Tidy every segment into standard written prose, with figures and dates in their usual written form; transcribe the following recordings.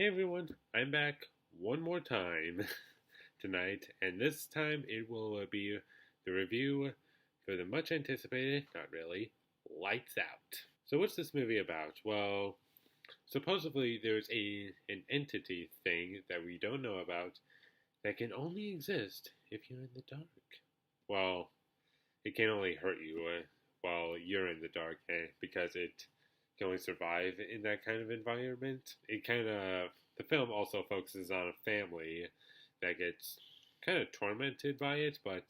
Hey everyone, I'm back one more time tonight, and this time it will be the review for the much anticipated, not really, Lights Out. So what's this movie about? Well, supposedly there's an entity thing that we don't know about that can only exist if you're in the dark. Well, it can only hurt you while you're in the dark, because it can only survive in that kind of environment. The film also focuses on a family that gets kind of tormented by it, but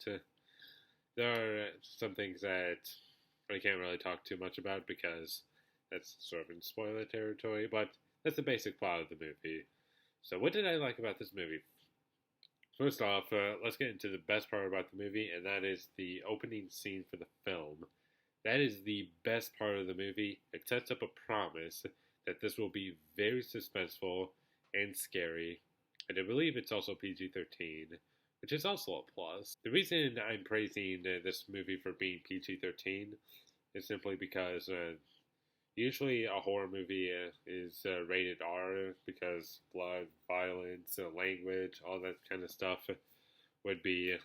there are some things that I can't really talk too much about because that's sort of in spoiler territory, but that's the basic plot of the movie. So, what did I like about this movie? First off, let's get into the best part about the movie, and that is the opening scene for the film. That is the best part of the movie. It sets up a promise that this will be very suspenseful and scary, and I believe it's also PG-13, which is also a plus. The reason I'm praising this movie for being PG-13 is simply because usually a horror movie is rated R because blood, violence, language, all that kind of stuff would be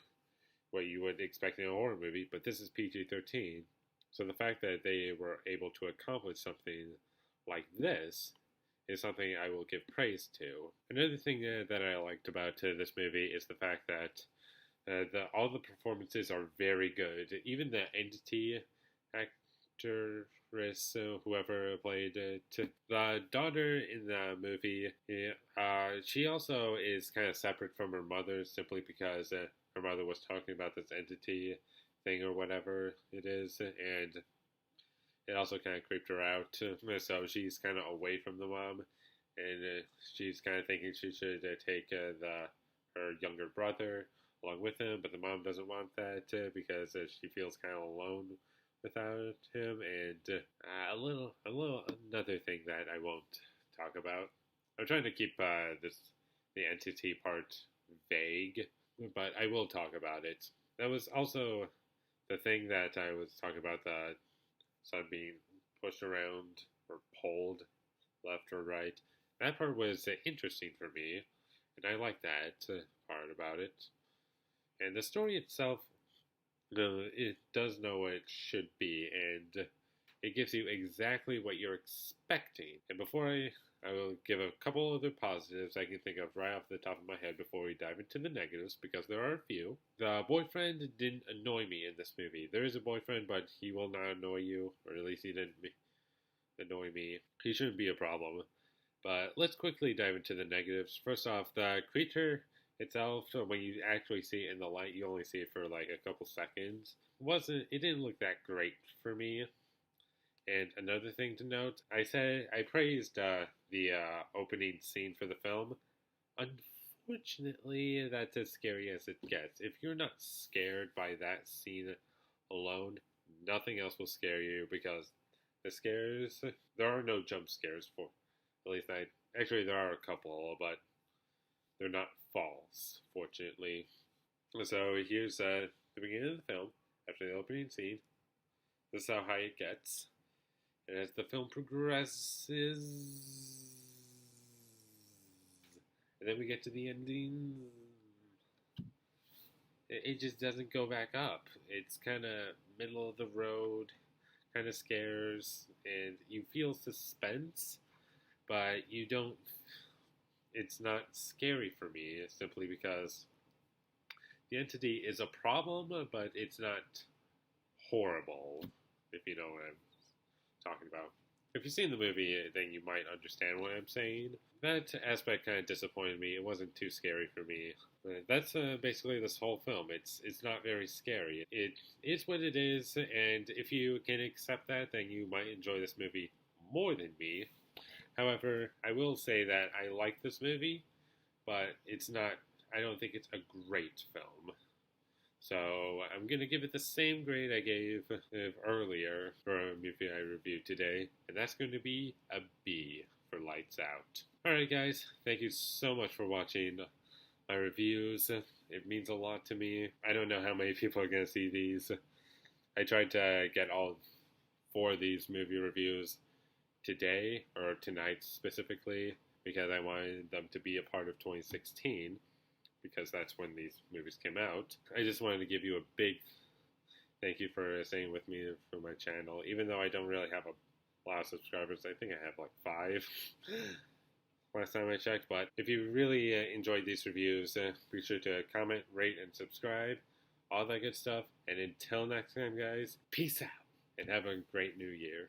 what you would expect in a horror movie, but this is PG-13. So the fact that they were able to accomplish something like this is something I will give praise to. Another thing that I liked about this movie is the fact that all the performances are very good. Even the entity actress, whoever played it, the daughter in the movie, she also is kind of separate from her mother simply because her mother was talking about this entity thing or whatever it is, and it also kind of creeped her out. So she's kind of away from the mom, and she's kind of thinking she should take her younger brother along with him, but the mom doesn't want that because she feels kind of alone without him. And another thing that I won't talk about. I'm trying to keep the entity part vague, but I will talk about it. That was also the thing that I was talking about, the son being pushed around or pulled left or right. That part was interesting for me, and I like that part about it. And the story itself, it does know what it should be, and it gives you exactly what you're expecting. And before I will give a couple other positives I can think of right off the top of my head before we dive into the negatives, because there are a few. The boyfriend didn't annoy me in this movie. There is a boyfriend, but he will not annoy you, or at least he didn't annoy me. He shouldn't be a problem. But let's quickly dive into the negatives. First off, the creature itself, when you actually see it in the light, you only see it for like a couple seconds. It didn't look that great for me. And another thing to note, I praised the opening scene for the film. Unfortunately, that's as scary as it gets. If you're not scared by that scene alone, nothing else will scare you, because there are no jump scares for, at least actually there are a couple, but they're not false, fortunately. So here's the beginning of the film, after the opening scene. This is how high it gets. And as the film progresses, and then we get to the ending, it just doesn't go back up. It's kind of middle of the road, kind of scares, and you feel suspense, but you don't. It's not scary for me, simply because the entity is a problem, but it's not horrible, if you know what I'm talking about. If you've seen the movie, then you might understand what I'm saying. That aspect kind of disappointed me. It wasn't too scary for me. That's basically this whole film. It's not very scary. It is what it is, and if you can accept that, then you might enjoy this movie more than me. However, I will say that I like this movie, but it's not. I don't think it's a great film. So I'm going to give it the same grade I gave earlier for a movie I reviewed today, and that's going to be a B for Lights Out. Alright guys, thank you so much for watching my reviews. It means a lot to me. I don't know how many people are going to see these. I tried to get all 4 of these movie reviews today, or tonight specifically, because I wanted them to be a part of 2016 because that's when these movies came out. I just wanted to give you a big thank you for staying with me for my channel, even though I don't really have a lot of subscribers. I think I have like 5 last time I checked. But if you really enjoyed these reviews, be sure to comment, rate, and subscribe. All that good stuff. And until next time, guys, peace out and have a great new year.